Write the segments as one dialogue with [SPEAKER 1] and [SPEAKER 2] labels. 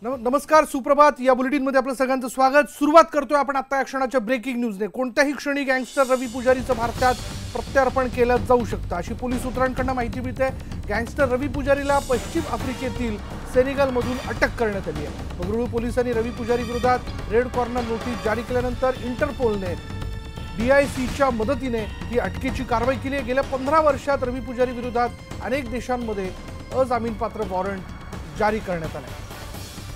[SPEAKER 1] नमस्कार, सुप्रभात. या बुलेटिनमध्ये आपलं सगळ्यांचं स्वागत. सुरुवात करतोय आपण आता या क्षणाच्या ब्रेकिंग न्यूजने. कोणत्याही क्षणी गँगस्टर रवी पुजारीचं भारतात प्रत्यार्पण केलं जाऊ शकतं अशी पोलीस सूत्रांकडून माहिती मिळते. गँगस्टर रवी पुजारीला पश्चिम आफ्रिकेतील सेनेगलमधून अटक करण्यात आली आहे. बंगळुरू पोलिसांनी रवी पुजारी विरोधात रेड कॉर्नर नोटीस जारी केल्यानंतर इंटरपोलने DICच्या मदतीने ही अटकेची कारवाई केली आहे. गेल्या 15 वर्षात रवी पुजारी विरोधात अनेक देशांमध्ये अजामीनपात्र वॉरंट जारी करण्यात आले.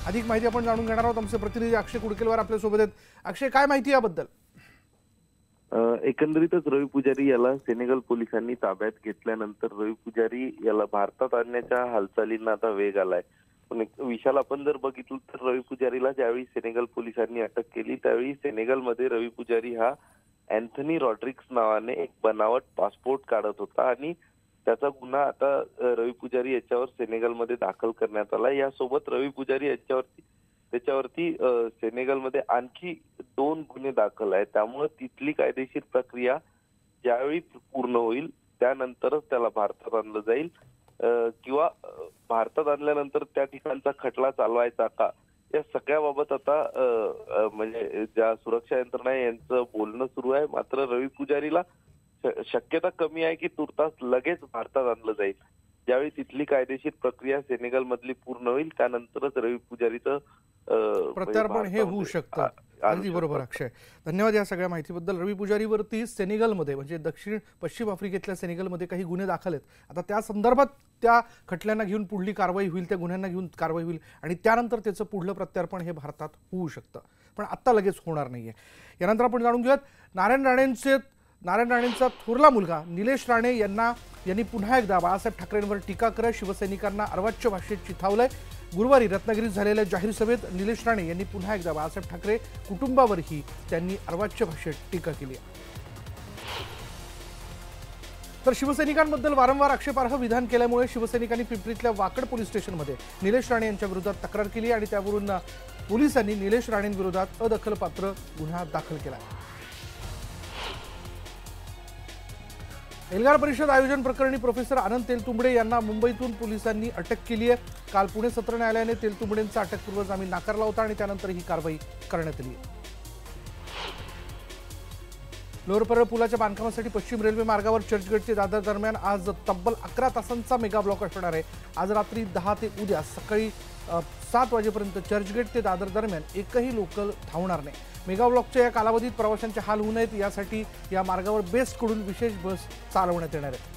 [SPEAKER 1] अधिक माहिती आपण जाणून घेणार आहोत. आमचे प्रतिनिधी अक्षय कुडकेलवार आपल्या सोबत आहेत. अक्षय, काय माहिती याबद्दल?
[SPEAKER 2] एकंदरीतच रवी पुजारी याला सेनेगल पोलिसांनी ताब्यात घेतल्यानंतर रवी पुजारी याला भारतात आणण्याच्या हालचालींना आता वेग आलाय. पण विशाल, आपण जर बघितलं तर रवी पुजारीला ज्यावेळी सेनेगल पोलिसांनी अटक केली त्यावेळी सेनेगलमध्ये रवी पुजारी हा अँथनी रॉड्रिक्स नावाने एक बनावट पासपोर्ट काढत होता आणि त्याचा गुन्हा आता रवी पुजारी याच्यावर सेनेगलमध्ये दाखल करण्यात आला. यासोबत रवी पुजारी त्याच्यावरती सेनेगलमध्ये आणखी 2 गुन्हे दाखल आहेत. त्यामुळे तिथली कायदेशीर प्रक्रिया ज्यावेळी पूर्ण होईल त्यानंतरच त्याला भारतात आणलं जाईल किंवा भारतात आणल्यानंतर त्या ठिकाणचा खटला चालवायचा का, या सगळ्याबाबत आता म्हणजे ज्या सुरक्षा यंत्रणा आहे यांचं बोलणं सुरू आहे. मात्र रवी पुजारीला शक्यता कमी आहे की तुर्तास लगेच भारतात आणलं जाईल. ज्यावेळी तिथली कायदेशीर प्रक्रिया सेनेगल मधली पूर्ण होईल त्यानंतरच रवी पुजारीचं
[SPEAKER 1] प्रत्यार्पण हे होऊ शकतं. अगदी बरोबर अक्षय, धन्यवाद या सगळ्या माहितीबद्दल. रवी पुजारीवरती सेनेगलमध्ये म्हणजे पश्चिम आफ्रिकेतल्या सेनेगलमध्ये काही गुन्हे दाखल आहेत. आता त्या संदर्भात त्या खटल्यांना घेऊन पुढली कारवाई होईल, त्या गुन्ह्यांना घेऊन कारवाई होईल आणि त्यानंतर त्याचं पुढलं प्रत्यार्पण हे भारतात होऊ शकतं. पण आत्ता लगेच होणार नाहीये. यानंतर आपण जाणून घेऊयात नारायण राणेंचा थोरला मुलगा निलेश राणे यांनी पुन्हा एकदा बाळासाहेब ठाकरेंवर टीका करत शिवसैनिकांना अर्वाच्य भाषेत चिथावलंय. गुरुवारी रत्नागिरीत झालेल्या जाहीर सभेत निलेश राणे यांनी पुन्हा एकदा बाळासाहेब ठाकरे कुटुंबावरही त्यांनी अर्वाच्य भाषेत टीका केली आहे. तर शिवसैनिकांबद्दल वारंवार आक्षेपार्ह विधान केल्यामुळे शिवसैनिकांनी पिंपरीतल्या वाकड पोलीस स्टेशनमध्ये निलेश राणे यांच्या विरोधात तक्रार केली आणि त्यावरून पोलिसांनी निलेश राणेंविरोधात अदखलपात्र गुन्हा दाखल केला. एल्गार परिषद आयोजन प्रकरणी प्रोफेसर आनंद तेलतुंबडे यांना मुंबईतून पोलिसांनी अटक केली आहे. काल पुणे सत्र न्यायालयाने तेलतुंबडेंचा अटकपूर्व जामीन नाकारला होता आणि त्यानंतर ही कारवाई करण्यात आली आहे. लोअर परळ पुलाच्या बांधकामासाठी पश्चिम रेल्वे मार्गावर चर्चगेट ते दादर दरम्यान आज तब्बल 11 तासांचा मेगा ब्लॉक असणार आहे. आज रात्री 10 ते उद्या सकाळी 7 वाजेपर्यंत चर्चगेट ते दादर दरम्यान एकही लोकल धावणार नाही. मेगा ब्लॉकच्या या कालावधीत प्रवाशांचे हाल होऊ नयेत यासाठी या मार्गावर बेस्टकडून विशेष बस चालवण्यात येणार आहेत.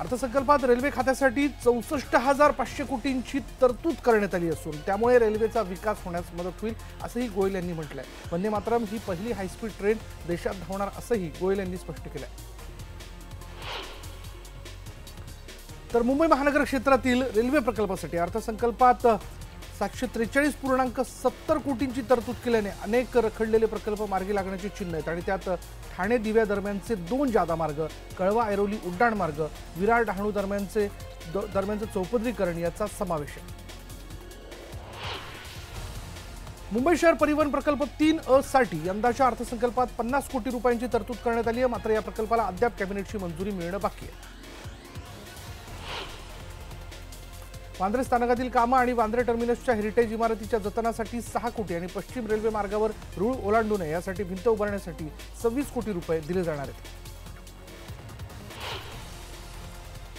[SPEAKER 1] अर्थसंकल्पात रेल्वे खात्यासाठी 64,500 कोटींची तरतूद करण्यात आली असून त्यामुळे रेल्वेचा विकास होण्यास मदत होईल असंही गोयल यांनी म्हटलंय. वंदे मातरम ही पहिली हायस्पीड ट्रेन देशात धावणार असंही गोयल यांनी स्पष्ट केलंय. तर मुंबई महानगर क्षेत्रातील रेल्वे प्रकल्पासाठी अर्थसंकल्पात 743.70 कोटींची तरतूद केल्याने अनेक रखडलेले प्रकल्प मार्गी लागण्याची चिन्ह आहेत आणि त्यात ठाणे दिव्या दरम्यानचे 2 जादा मार्ग, कळवा ऐरोली उड्डाण मार्ग, विरार डहाणू दरम्यानचे चौपदरीकरण याचा समावेश आहे. मुंबई शहर परिवहन प्रकल्प 3A साठी यंदाच्या अर्थसंकल्पात 50 कोटी रुपयांची तरतूद करण्यात आली आहे. मात्र या प्रकल्पाला अद्याप कॅबिनेटची मंजुरी मिळणं बाकी आहे. वांद्रे स्थानकातील कामं आणि वांद्रे टर्मिनसच्या हेरिटेज इमारतीच्या जतनासाठी 6 कोटी आणि पश्चिम रेल्वे मार्गावर रूळ ओलांडू नये यासाठी भिंत उभारण्यासाठी 26 कोटी रुपये दिले जाणार आहेत.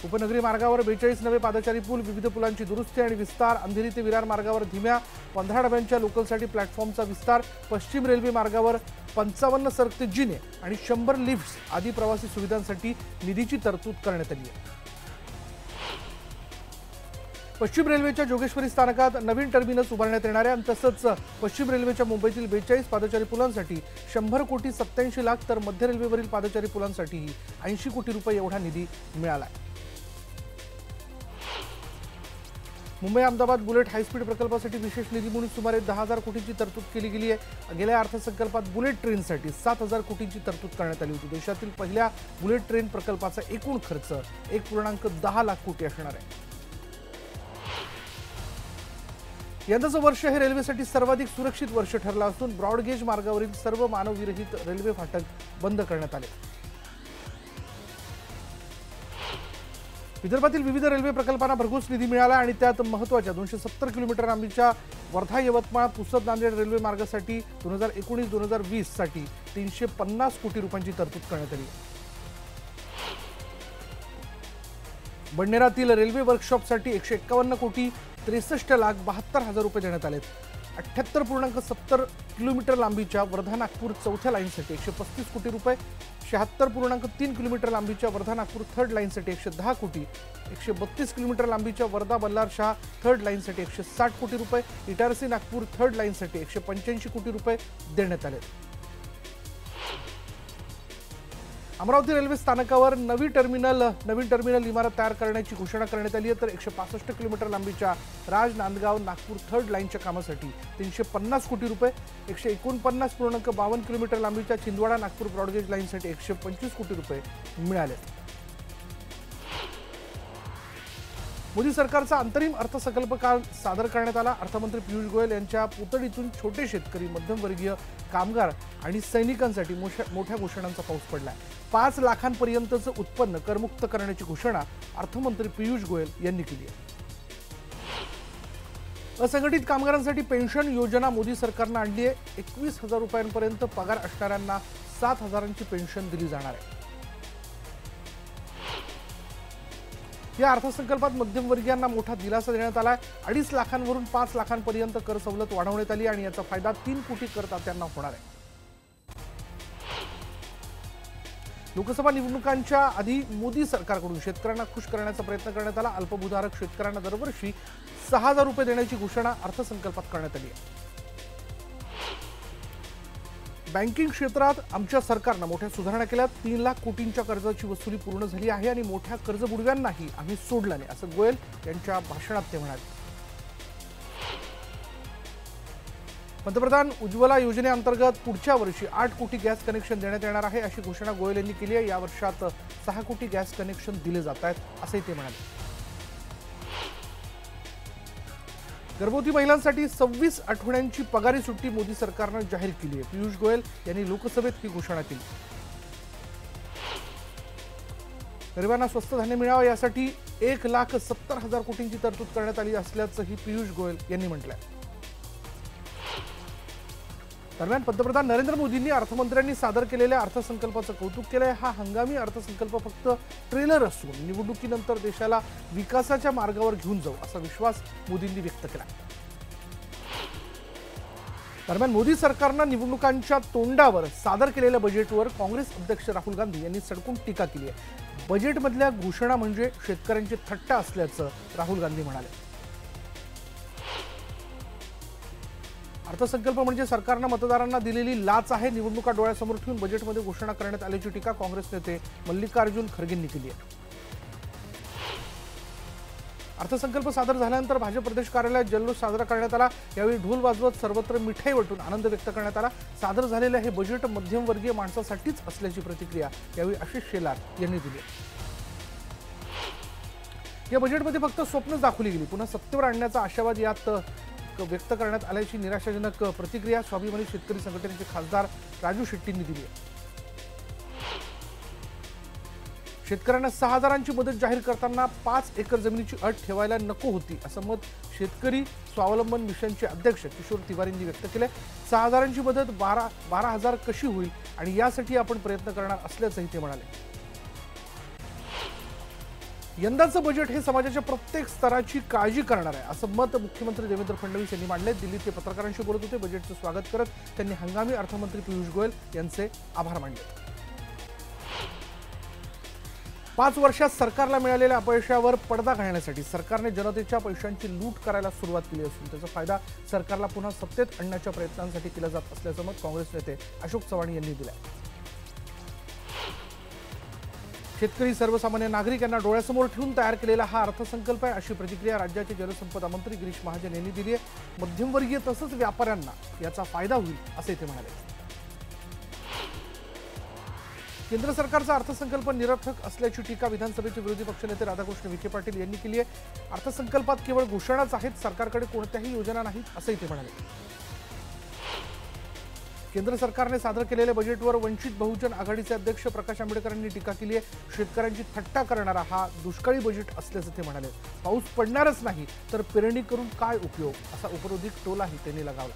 [SPEAKER 1] उपनगरी मार्गावर 42 नवे पादचारी पूल, विविध पुलांची दुरुस्ती आणि विस्तार, अंधेरी ते विरार मार्गावर धीम्या 15 डब्यांच्या लोकलसाठी प्लॅटफॉर्मचा विस्तार, पश्चिम रेल्वे मार्गावर 55 सरकते जिने आणि 100 लिफ्ट्स आदी प्रवासी सुविधांसाठी निधीची तरतूद करण्यात आली आहे. पश्चिम रेल्वेच्या जोगेश्वरी स्थानकात नवीन टर्मिनस उभारण्यात येणार आहे. तसंच पश्चिम रेल्वेच्या मुंबईतील 42 पादचारी पुलांसाठी 100 कोटी 87 लाख तर मध्य रेल्वेवरील पादचारी पुलांसाठीही 80 कोटी रुपये एवढा निधी मिळाला आहे. मुंबई अहमदाबाद बुलेट हायस्पीड प्रकल्पासाठी विशेष निधी म्हणून सुमारे 10,000 कोटींची तरतूद केली गेली आहे. गेल्या अर्थसंकल्पात बुलेट ट्रेनसाठी 7,000 कोटींची तरतूद करण्यात आली होती. देशातील पहिल्या बुलेट ट्रेन प्रकल्पाचा एकूण खर्च 1.10 लाख कोटी असणार आहे. यंदाचं वर्ष हे रेल्वेसाठी सर्वाधिक सुरक्षित वर्ष ठरलं असून ब्रॉडगेज मार्गावरील सर्व मानवविरहित रेल्वे फाटक बंद करण्यात आले. विदर्भातील विविध रेल्वे प्रकल्पांना भरघोस निधी मिळाला आणि त्यात महत्त्वाच्या 270 किलोमीटर लांबीच्या वर्धा यवतमाळ पुसद नांदेड रेल्वे मार्गासाठी 2019-2020 साठी 350 कोटी रुपयांची तरतूद करण्यात आली. बडनेरातील रेल्वे वर्कशॉपसाठी 151 कोटी 63,72,000 रुपये देण्यात आलेत. 78.70 किलोमीटर लांबीच्या वर्धा नागपूर चौथ्या लाईनसाठी 135 कोटी रुपये, 76.3 किलोमीटर लांबीच्या वर्धा नागपूर थर्ड लाईनसाठी 110 कोटी, 132 किलोमीटर लांबीच्या वर्धा बल्लारशाह थर्ड लाईनसाठी 160 कोटी रुपये, इटारसी नागपूर थर्ड लाईनसाठी 185 कोटी रुपये देण्यात आले. अमरावती रेल्वे स्थानकावर नवीन टर्मिनल इमारत तयार करण्याची घोषणा करण्यात आली आहे. तर 165 किलोमीटर लांबीच्या राज नांदगाव नागपूर थर्ड लाईनच्या कामासाठी 350 कोटी रुपये, 149.52 किलोमीटर लांबीच्या छिंदवाडा नागपूर ब्रॉडगेज लाईनसाठी 125 कोटी रुपये मिळाले. मोदी सरकारचा अंतरिम अर्थसंकल्प काल सादर करण्यात आला. अर्थमंत्री पियुष गोयल यांच्या पुतळीतून छोटे शेतकरी, मध्यमवर्गीय, कामगार आणि सैनिकांसाठी मोठ्या घोषणांचा पाऊस पडलाय. 5 लाखांपर्यंतचं उत्पन्न करमुक्त करण्याची घोषणा अर्थमंत्री पियुष गोयल यांनी केली आहे. असंघटित कामगारांसाठी पेन्शन योजना मोदी सरकारनं आणली आहे. 21,000 रुपयांपर्यंत पगार असणाऱ्यांना 7,000ची पेन्शन दिली जाणार आहे. या अर्थसंकल्पात मध्यमवर्गीयांना मोठा दिलासा देण्यात आलाय. 2.5 लाखांवरून 5 लाखांपर्यंत कर सवलत वाढवण्यात आली आणि याचा फायदा 3 कोटी करदात्यांना होणार आहे. लोकसभा निवडणुकांच्या आधी मोदी सरकारकडून शेतकऱ्यांना खुश करण्याचा प्रयत्न करण्यात आला. अल्पभूधारक शेतकऱ्यांना दरवर्षी 6,000 रुपये देण्याची घोषणा अर्थसंकल्पात करण्यात आली आहे. बँकिंग क्षेत्रात आमच्या सरकारनं मोठ्या सुधारणा केल्या. 3 लाख कोटींच्या कर्जाची वसुली पूर्ण झाली आहे आणि मोठ्या कर्जबुडव्यांनाही आम्ही सोडलं नाही, असं गोयल यांच्या भाषणात ते म्हणाले. पंतप्रधान उज्ज्वला योजनेअंतर्गत पुढच्या वर्षी 8 कोटी गॅस कनेक्शन देण्यात येणार आहे, अशी घोषणा गोयल यांनी केली आहे. या वर्षात 6 कोटी गॅस कनेक्शन दिले जात आहेत, असंही ते म्हणाले. गर्भवती महिलांसाठी 26 आठवड्यांची पगारी सुट्टी मोदी सरकारनं जाहीर केली आहे. पियुष गोयल यांनी लोकसभेत ही घोषणा केली. गरिबांना स्वस्त धान्य मिळावं यासाठी 1,70,000 कोटींची तरतूद करण्यात आली असल्याचंही पियुष गोयल यांनी म्हटलंय. दरम्यान पंतप्रधान नरेंद्र मोदींनी अर्थमंत्र्यांनी सादर केलेल्या अर्थसंकल्पाचं कौतुक केलंय. हा हंगामी अर्थसंकल्प फक्त ट्रेलर असून निवडणुकीनंतर देशाला विकासाच्या मार्गावर घेऊन जाऊ, असा विश्वास मोदींनी व्यक्त केला. दरम्यान मोदी सरकारनं निवडणुकांच्या तोंडावर सादर केलेल्या बजेटवर काँग्रेस अध्यक्ष राहुल गांधी यांनी सडकून टीका केली आहे. बजेटमधल्या घोषणा म्हणजे शेतकऱ्यांची थट्टा असल्याचं राहुल गांधी म्हणाले. अर्थसंकल्प म्हणजे सरकारनं मतदारांना दिलेली लाच आहे. निवडणुका डोळ्यासमोर ठेवून बजेटमध्ये घोषणा करण्यात आल्याची टीका काँग्रेस नेते मल्लिकार्जुन खरगेंनी केली आहे. अर्थसंकल्प सादर झाल्यानंतर भाजप प्रदेश कार्यालयात जल्लोष साजरा करण्यात आला. यावेळी ढोल वाजवत सर्वत्र मिठाई वाटून आनंद व्यक्त करण्यात आला. सादर झालेलं हे बजेट मध्यमवर्गीय माणसासाठीच असल्याची प्रतिक्रिया यावेळी आशिष शेलार यांनी दिली. या बजेटमध्ये फक्त स्वप्न दाखवली गेली. पुन्हा सत्तेवर आणण्याचा आशावाद यात व्यक्त करण्यात आल्याची निराशाजनक प्रतिक्रिया स्वाभिमानी शेतकरी संघटनेचे खासदार राजू शेट्टींनी दिली आहे. शेतकऱ्यांना 6,000ची मदत जाहीर करताना 5 एकर जमिनीची अट ठेवायला नको होती, असं मत शेतकरी स्वावलंबन मिशनचे अध्यक्ष किशोर तिवारींनी व्यक्त केलंय. 6,000ची मदत 12,000 कशी होईल आणि यासाठी आपण प्रयत्न करणार असल्याचंही ते म्हणाले. यंदाचं बजेट हे समाजाच्या प्रत्येक स्तराची काळजी करणार आहे, असं मत मुख्यमंत्री देवेंद्र फडणवीस यांनी मांडले. दिल्लीत ते पत्रकारांशी बोलत होते. बजेटचं स्वागत करत त्यांनी हंगामी अर्थमंत्री पियुष गोयल यांचे आभार मानले. 5 वर्षात सरकारला मिळालेल्या अपयशावर पडदा घालण्यासाठी सरकारने जनतेच्या पैशांची लूट करायला सुरुवात केली असून त्याचा फायदा सरकारला पुन्हा सत्तेत आणण्याच्या प्रयत्नांसाठी केला जात असल्याचं मत काँग्रेस नेते अशोक चव्हाण यांनी दिलं. शेतकरी, सर्वसामान्य नागरिक यांना डोळ्यासमोर ठेवून तयार केलेला हा अर्थसंकल्प आहे, अशी प्रतिक्रिया राज्याचे जलसंपदा मंत्री गिरीश महाजन यांनी दिली आहे. मध्यमवर्गीय तसंच व्यापाऱ्यांना याचा फायदा होईल, असे ते म्हणाले. केंद्र सरकारचा अर्थसंकल्प निरर्थक असल्याची टीका विधानसभेचे विरोधी पक्षनेते राधाकृष्ण विखे पाटील यांनी केली आहे. अर्थसंकल्पात केवळ घोषणाच आहेत, सरकारकडे कोणत्याही योजना नाहीत, असंही ते म्हणाले. केंद्र सरकारने सादर केलेल्या बजेटवर वंचित बहुजन आघाडीचे अध्यक्ष प्रकाश आंबेडकरांनी टीका केली आहे. शेतकऱ्यांची थट्टा करणारा हा दुष्काळी बजेट असल्याचं ते म्हणाले. पाऊस पडणारच नाही तर पेरणी करून काय उपयोग, असा उपरोधिक टोलाही त्यांनी लगावला.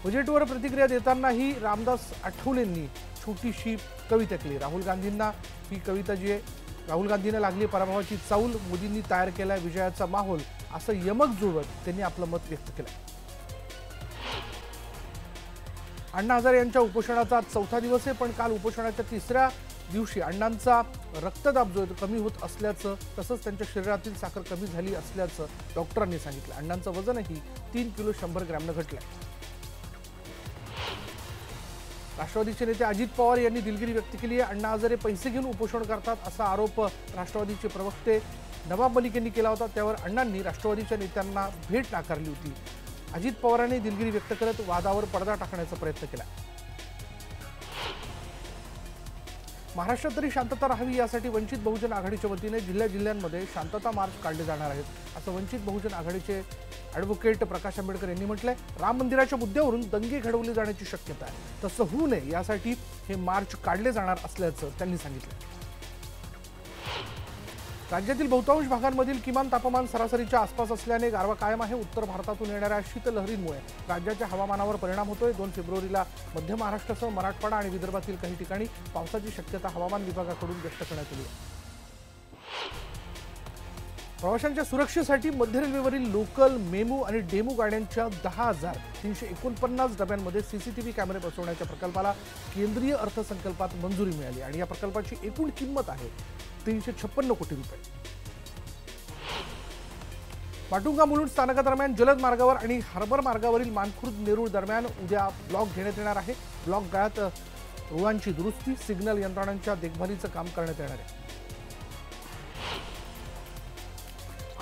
[SPEAKER 1] बजेटवर प्रतिक्रिया देतानाही रामदास आठवलेंनी छोटीशी कविता केली. राहुल गांधींना ही कविता जी आहे, राहुल गांधींना लागली पराभवाची चाऊल, मोदींनी तयार केलाय विजयाचा माहोल, असं यमक जुळवत त्यांनी आपलं मत व्यक्त केलं. अण्णा हजारे यांच्या उपोषणाचा 4था दिवस आहे, पण काल उपोषणाच्या 3ऱ्या दिवशी अण्णांचा रक्तदाब जो कमी होत असल्याचं, तसंच त्यांच्या शरीरातील साखर कमी झाली असल्याचं डॉक्टरांनी सांगितलं. अण्णांचं वजनही 3 किलो 100 ग्रॅमनं घटलंय. राष्ट्रवादीचे नेते अजित पवार यांनी दिलगिरी व्यक्त केली आहे. अण्णा हजारे पैसे घेऊन उपोषण करतात असा आरोप राष्ट्रवादीचे प्रवक्ते नवाब मलिक यांनी केला होता. त्यावर अण्णांनी राष्ट्रवादीच्या नेत्यांना भेट नाकारली होती. अजित पवारांनी दिलगिरी व्यक्त करत वादावर पडदा टाकण्याचा प्रयत्न केला. महाराष्ट्रात तरी शांतता राहावी यासाठी वंचित बहुजन आघाडीच्या वतीने जिल्ह्यामध्ये शांतता मार्च काढले जाणार आहेत, असं वंचित बहुजन आघाडीचे ॲडव्होकेट प्रकाश आंबेडकर यांनी म्हटलंय. राम मंदिराच्या मुद्द्यावरून दंगे घडवले जाण्याची शक्यता आहे, तसं होऊ नये यासाठी हे मार्च काढले जाणार असल्याचं त्यांनी सांगितलं. राज्यातील बहुतांश भागांमधील किमान तापमान सरासरीच्या आसपास असल्याने गारवा कायम आहे. उत्तर भारतातून येणाऱ्या शीतलहरींमुळे राज्याच्या हवामानावर परिणाम होतोय. 2 फेब्रुवारीला मध्य महाराष्ट्रासह मराठवाडा आणि विदर्भातील काही ठिकाणी पावसाची शक्यता हवामान विभागाकडून व्यक्त करण्यात आली आहे. प्रवाशांच्या सुरक्षेसाठी मध्य रेल्वेवरील लोकल, मेमू आणि डेमू गाड्यांच्या 10,349 डब्यांमध्ये सीसीटीव्ही कॅमेरे बसवण्याच्या प्रकल्पाला केंद्रीय अर्थसंकल्पात मंजुरी मिळाली आणि या प्रकल्पाची एकूण किंमत आहे 356 कोटी रुपये. माटुंगा मुलुंड स्थानकादरम्यान जलद मार्गावर आणि हार्बर मार्गावरील मानखुर्द नेरूळ दरम्यान उद्या ब्लॉक घेण्यात येणार आहे. ब्लॉक गाळ्यात रुळांची दुरुस्ती, सिग्नल यंत्रणांच्या देखभालीचं काम करण्यात येणार आहे.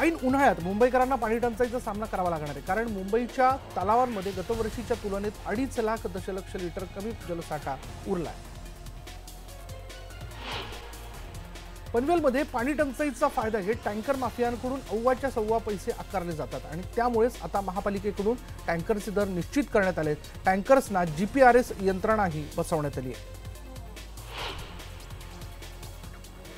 [SPEAKER 1] ऐन उन्हाळ्यात मुंबईकरांना पाणी टंचाईचा सामना करावा लागणार आहे, कारण मुंबईच्या तलावांमध्ये गतवर्षीच्या तुलनेत 2.5 लाख दशलक्ष लिटर कमी जलसाठा उरला आहे. पनवेलमध्ये पाणी टंचाईचा फायदा घेत टँकर माफियांकडून अव्वाच्या सव्वा पैसे आकारले जातात आणि त्यामुळेच आता महापालिकेकडून टँकरचे दर निश्चित करण्यात आले. टँकर्सना जीपीआरएस यंत्रणाही बसवण्यात आली आहे.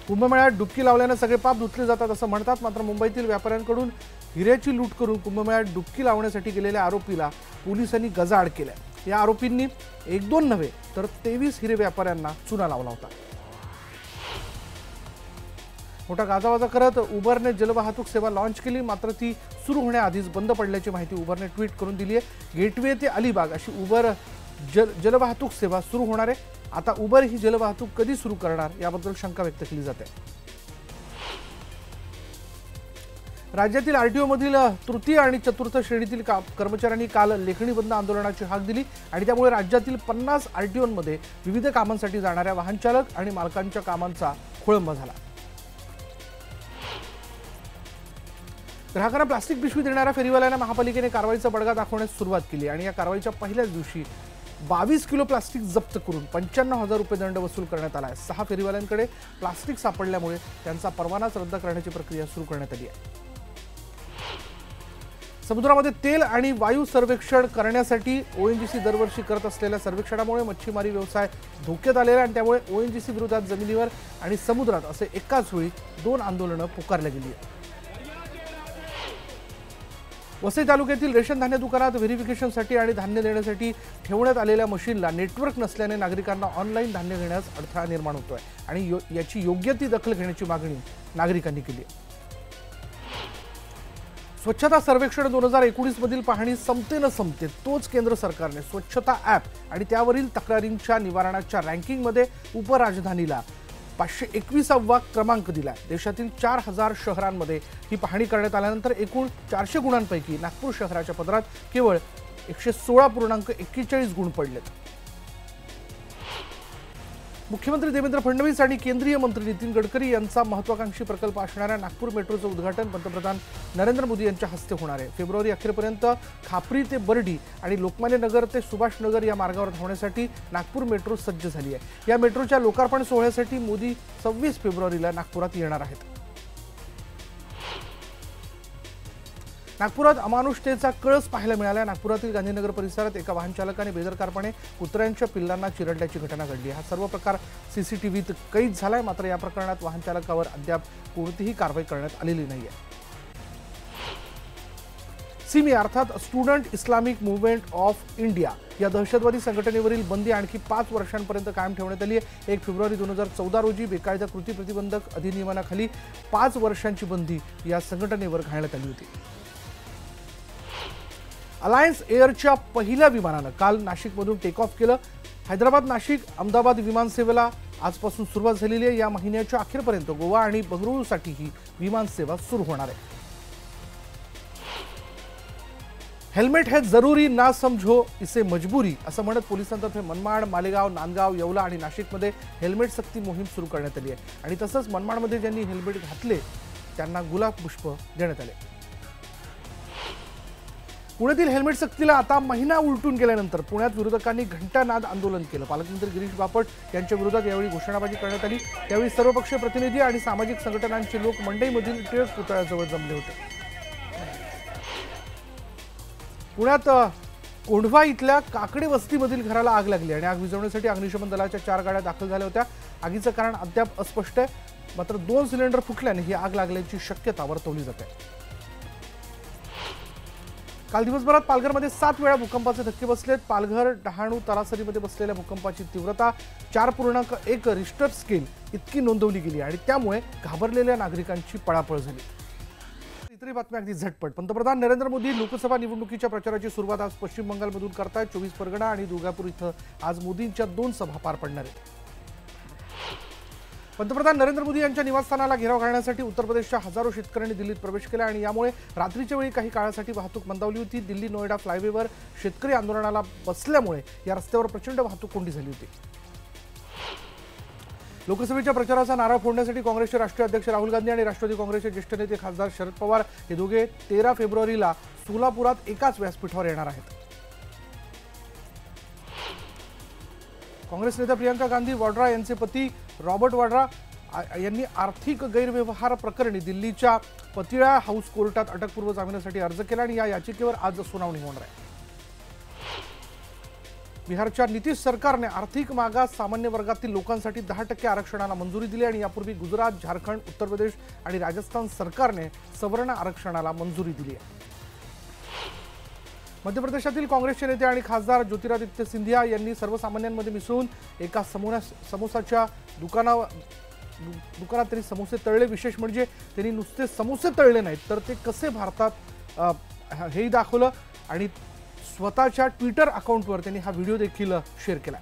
[SPEAKER 1] कुंभमेळ्यात डुबकी लावल्यानं सगळे पाप धुतले जातात असं म्हणतात, मात्र मुंबईतील व्यापाऱ्यांकडून हिऱ्याची लूट करून कुंभमेळ्यात डुबकी लावण्यासाठी गेलेल्या आरोपीला पोलिसांनी गजाआड केलाय. या आरोपींनी 1-2 नव्हे तर 23 हिरे व्यापाऱ्यांना चुना लावला होता. मोठा गाजावाजा करत उबरने जलवाहतूक सेवा लॉन्च केली, मात्र ती सुरू होण्याआधीच बंद पडल्याची माहिती उबरने ट्विट करून दिली आहे. गेटवे ते अलिबाग अशी उबर जलवाहतूक सेवा सुरू होणार आहे. आता उबर ही जलवाहतूक कधी सुरू करणार याबद्दल शंका व्यक्त केली जाते. राज्यातील आरटीओ मधील तृतीय आणि चतुर्थ श्रेणीतील कर्मचाऱ्यांनी काल लेखणी बंद आंदोलनाची हाक दिली आणि त्यामुळे राज्यातील 50 आरटीओमध्ये विविध कामांसाठी जाणाऱ्या वाहन चालक आणि मालकांच्या कामांचा खोळंबा झाला. ग्राहकांना प्लास्टिक पिशवी देणाऱ्या फेरीवाल्यांना महापालिकेने कारवाईचा बडगा दाखवण्यास सुरुवात केली आणि या कारवाईच्या पहिल्याच दिवशी 22 किलो प्लास्टिक जप्त करून 95,000 रुपये दंड वसूल करण्यात आला आहे. 6 फेरीवाल्यांकडे प्लास्टिक सापडल्यामुळे त्यांचा परवानाच रद्द करण्याची प्रक्रिया सुरू करण्यात आली आहे. समुद्रामध्ये तेल आणि वायू सर्वेक्षण करण्यासाठी ओएनजीसी दरवर्षी करत असलेल्या सर्वेक्षणामुळे मच्छीमारी व्यवसाय धोक्यात आलेला आणि त्यामुळे ओएनजीसी विरोधात जमिनीवर आणि समुद्रात असे एकाच वेळी 2 आंदोलनं पुकारल्या गेली आहेत. वसई तालुक्यातील रेशन धान्य दुकानात व्हेरिफिकेशनसाठी आणि धान्य देण्यासाठी ठेवण्यात आलेल्या मशीनला नेटवर्क नसल्याने नागरिकांना ऑनलाईन धान्य घेण्यास अडथळा निर्माण होतोय आणि याची योग्य ती दखल घेण्याची मागणी नागरिकांनी केली आहे. स्वच्छता सर्वेक्षण 2019 मधील पाहणी संपते न संपते तोच केंद्र सरकारने स्वच्छता ॲप आणि त्यावरील तक्रारींच्या निवारणाच्या रँकिंगमध्ये उपराजधानीला 521वा क्रमांक दिला. देशातील 4000 शहरांमध्ये ही पाहणी करण्यात आल्यानंतर एकूण 400 गुणांपैकी नागपूर शहराच्या पदरात केवळ 116.41 गुण पडलेत. मुख्यमंत्री देवेंद्र फडणवीस आणि केंद्रीय मंत्री नितीन गडकरी यांचा महत्त्वाकांक्षी प्रकल्प असणाऱ्या नागपूर मेट्रोचं उद्घाटन पंतप्रधान नरेंद्र मोदी यांच्या हस्ते होणार आहे. फेब्रुवारी अखेरपर्यंत खापरी ते बर्डी आणि लोकमान्य नगर ते सुभाष नगर या मार्गावर धावण्यासाठी नागपूर मेट्रो सज्ज झाली आहे. या मेट्रोच्या लोकार्पण सोहळ्यासाठी मोदी 26 फेब्रुवारीला नागपुरात येणार आहेत. नागपुरात अमानुषतेचा कळस पाहायला मिळाला. नागपुरातील गांधीनगर परिसरात एका वाहन चालकाने बेदरकारपणे कुत्र्यांच्या पिल्लांना चिरडल्याची घटना घडली. हा सर्व प्रकार सीसीटीव्हीत कैद झालाय. मात्र या प्रकरणात वाहन चालकावर अद्याप कोणतीही कारवाई करण्यात आलेली नाहीये. सिमी अर्थात student Islamic movement of India या दहशतवादी संघटनेवरील बंदी आणखी 5 वर्षांपर्यंत कायम ठेवण्यात आली आहे. 1 फेब्रुवारी 2014 रोजी बेकायदा कृती प्रतिबंधक अधिनियमाखाली 5 वर्षांची बंदी या संघटनेवर घालण्यात आली होती. अलायन्स एअरच्या पहिल्या विमानानं काल नाशिकमधून टेक ऑफ केलं. हैदराबाद नाशिक अहमदाबाद विमानसेवेला आजपासून सुरुवात झालेली आहे. या महिन्याच्या अखेरपर्यंत गोवा आणि बंगळुरूसाठी ही विमानसेवा सुरू होणार आहे. हेल्मेट है जरूरी ना समझो इसे मजबुरी असं म्हणत पोलिसांतर्फे मनमाड, मालेगाव, नांदगाव, येवला आणि नाशिकमध्ये हेल्मेट सक्ती मोहीम सुरू करण्यात आली आहे. आणि तसंच मनमाडमध्ये ज्यांनी हेल्मेट घातले त्यांना गुलाब पुष्प देण्यात आले. पुण्यातील हेल्मेट सक्तीला आता महिना उलटून गेल्यानंतर पुण्यात विरोधकांनी घंटानाद आंदोलन केलं. पालकमंत्री गिरीश बापट यांच्या विरोधात यावेळी घोषणाबाजी करण्यात आली. त्यावेळी सर्वपक्षीय प्रतिनिधी आणि सामाजिक संघटनांचे लोक मंडईमधील टिळक पुतळ्याजवळ जमले होते. पुण्यात कोंढवा इथल्या काकडे वस्तीमधील घराला आग लागली आणि आग विझवण्यासाठी अग्निशमन दलाच्या 4 गाड्या दाखल झाल्या होत्या. आगीचं कारण अद्याप अस्पष्ट आहे. मात्र 2 सिलेंडर फुटल्याने ही आग लागल्याची शक्यता वर्तवली जाते. काल दिवसभरात पालघरमध्ये 7 वेळा भूकंपाचे धक्के बसलेत. पालघर, डहाणू, तलासरीमध्ये बसलेल्या भूकंपाची तीव्रता 4.1 रिश्टर स्केल इतकी नोंदवली गेली आणि त्यामुळे घाबरलेल्या नागरिकांची पळापळ झाली. इतरही बातम्या अगदी झटपट. पंतप्रधान नरेंद्र मोदी लोकसभा निवडणुकीच्या प्रचाराची सुरुवात आज पश्चिम बंगालमधून करतायत. 24 परगणा आणि दुर्गापूर इथं आज मोदींच्या 2 सभा पार पडणार आहेत. पंतप्रधान नरेंद्र मोदी यांच्या निवासस्थानाला घेराव घालण्यासाठी उत्तर प्रदेशच्या हजारो शेतकऱ्यांनी दिल्लीत प्रवेश केला आणि यामुळे रात्रीच्या वेळी काही काळासाठी वाहतूक मंदावली होती. दिल्ली नोएडा फ्लायवेवर शेतकरी आंदोलनाला बसल्यामुळे या रस्त्यावर प्रचंड वाहतूक कोंडी झाली होती. लोकसभेच्या प्रचाराचा नारळ फोडण्यासाठी काँग्रेसचे राष्ट्रीय अध्यक्ष राहुल गांधी आणि राष्ट्रवादी काँग्रेसचे ज्येष्ठ नेते खासदार शरद पवार हे दोघे 13 फेब्रुवारीला सोलापुरात एकाच व्यासपीठावर येणार आहेत. काँग्रेस नेत्या प्रियंका गांधी वाड्रा यांचे पती रॉबर्ट वाड्रा यांनी आर्थिक गैरव्यवहार प्रकरणी दिल्लीच्या पतिळा हाऊस कोर्टात अटकपूर्व जामिनासाठी अर्ज केला आणि या याचिकेवर आज सुनावणी होणार आहे. बिहारच्या नितीश सरकारने आर्थिक मागास सामान्य वर्गातील लोकांसाठी 10% आरक्षणाला मंजुरी दिली आणि यापूर्वी गुजरात, झारखंड, उत्तर प्रदेश आणि राजस्थान सरकारने सवर्ण आरक्षणाला मंजुरी दिली आहे. मध्य प्रदेशातील काँग्रेसचे नेते आणि खासदार ज्योतिरादित्य सिंधिया यांनी सर्वसामान्यांमध्ये मिसळून एका समोसाच्या दुकानात त्यांनी समोसे तळले. विशेष म्हणजे त्यांनी नुसते समोसे तळले नाहीत तर ते कसे भारतात हेही दाखवलं आणि स्वतःच्या ट्विटर अकाउंटवर त्यांनी हा व्हिडिओ देखील शेअर केला.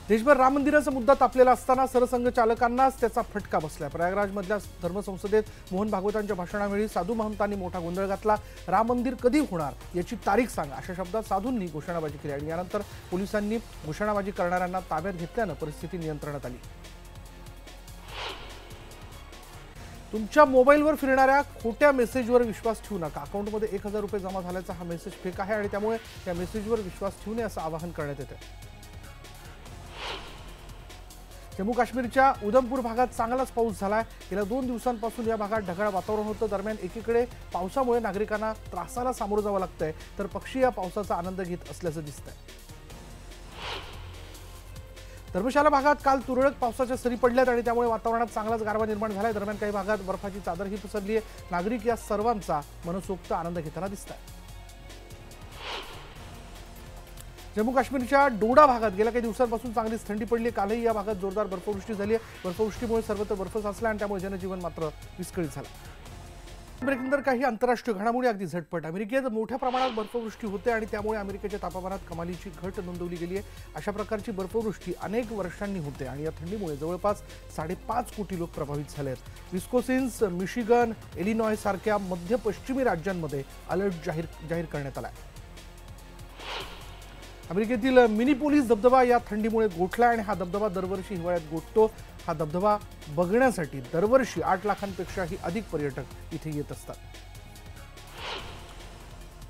[SPEAKER 1] देशभर राम मंदिराचा मुद्दा तापलेला असताना सरसंघचालकांनाच त्याचा फटका बसलाय. प्रयागराजमधल्या धर्मसंसदेत मोहन भागवतांच्या भाषणावेळी साधू महंतांनी मोठा गोंधळ घातला. राम मंदिर कधी होणार याची तारीख सांगा अशा शब्दात साधूंनी घोषणाबाजी केली आणि यानंतर पोलिसांनी घोषणाबाजी करणाऱ्यांना ताब्यात घेतल्यानं परिस्थिती नियंत्रणात आली. तुमच्या मोबाईलवर फिरणाऱ्या खोट्या मेसेजवर विश्वास ठेवू नका. अकाउंटमध्ये 1000 रुपये जमा झाल्याचा हा मेसेज फेक आहे आणि त्यामुळे या मेसेजवर विश्वास ठेवू नये असं आवाहन करण्यात येतं. जम्मू काश्मीरच्या उधमपूर भागात चांगलाच पाऊस झालाय. गेल्या 2 दिवसांपासून या भागात ढगाळ वातावरण होतं. दरम्यान एकीकडे पावसामुळे नागरिकांना त्रासाला सामोरं जावं लागतंय तर पक्षी या पावसाचा आनंद घेत असल्याचं दिसतंय. धर्मशाला भागात काल तुरळक पावसाच्या सरी पडल्यात आणि त्यामुळे वातावरणात चांगलाच गारवा निर्माण झालाय. दरम्यान काही भागात बर्फाची चादरही पसरली आहे. नागरिक या सर्वांचा मनसोक्त आनंद घेताना दिसतात. जम्मू काश्मीरच्या डोडा भागात गेल्या काही दिवसांपासून चांगलीच थंडी पडली. कालही या भागात जोरदार बर्फवृष्टी झाली आहे. बर्फवृष्टीमुळे सर्वत्र बर्फ साचला आणि त्यामुळे जनजीवन मात्र विस्कळीत झालं. ब्रेकिंग काही आंतरराष्ट्रीय घडामोडी अगदी झटपट. अमेरिकेत मोठ्या प्रमाणात बर्फवृष्टी होते आणि त्यामुळे अमेरिकेच्या तापमानात कमालीची घट नोंदवली गेली आहे. अशा प्रकारची बर्फवृष्टी अनेक वर्षांनी होते आणि या थंडीमुळे जवळपास 5.5 कोटी लोक प्रभावित झाले आहेत. विस्कोसिन, मिशिगन, इलिनॉय सारख्या मध्य पश्चिमी राज्यांमध्ये अलर्ट जाहीर करण्यात आला आहे. अमेरिकेतील मिनीपोलिस धबधबा या थंडीमुळे गोठला आणि हा धबधबा दरवर्षी हिवाळ्यात गोठतो. हा धबधबा बघण्यासाठी दरवर्षी 8 लाखांपेक्षाही अधिक पर्यटक इथे येत असतात.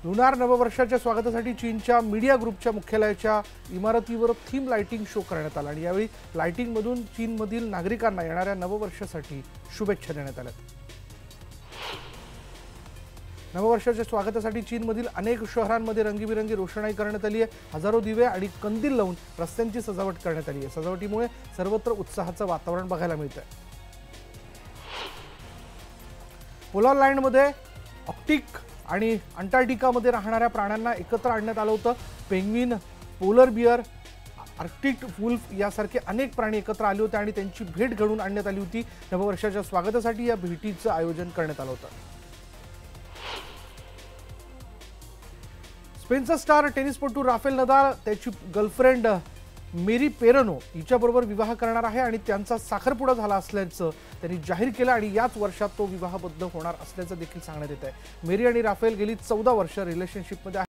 [SPEAKER 1] लुनार नववर्षाच्या स्वागतासाठी चीनच्या मीडिया ग्रुपच्या मुख्यालयाच्या इमारतीवर थीम लाइटिंग शो करण्यात आला आणि यावेळी लाइटिंगमधून चीनमधील नागरिकांना येणाऱ्या नववर्षासाठी शुभेच्छा देण्यात आल्या. नववर्षाच्या स्वागतासाठी चीनमधील अनेक शहरांमध्ये रंगीबिरंगी रोषणाई करण्यात आली आहे. हजारो दिवे आणि कंदील लावून रस्त्यांची सजावट करण्यात आली आहे. सजावटीमुळे सर्वत्र उत्साहाचं वातावरण बघायला मिळतंय. पोलार लँडमध्ये आर्क्टिक आणि अंटार्क्टिकामध्ये राहणाऱ्या प्राण्यांना एकत्र आणण्यात आलं होतं. Penguin, polar bear, Arctic wolf यासारखे अनेक प्राणी एकत्र आले होते आणि त्यांची भेट घडवून आणण्यात आली होती. नववर्षाच्या स्वागतासाठी या भेटीचं आयोजन करण्यात आलं होतं. स्पेनचा स्टार टेनिसपटू राफेल नदाल त्याची गर्लफ्रेंड मेरी पेरनो हिच्याबरोबर विवाह करणार आहे आणि त्यांचा साखरपुडा झाला असल्याचं त्यांनी जाहीर केलं आणि याच वर्षात तो विवाहबद्ध होणार असल्याचं देखील सांगण्यात येत आहे. मेरी आणि राफेल गेली 14 वर्ष रिलेशनशिपमध्ये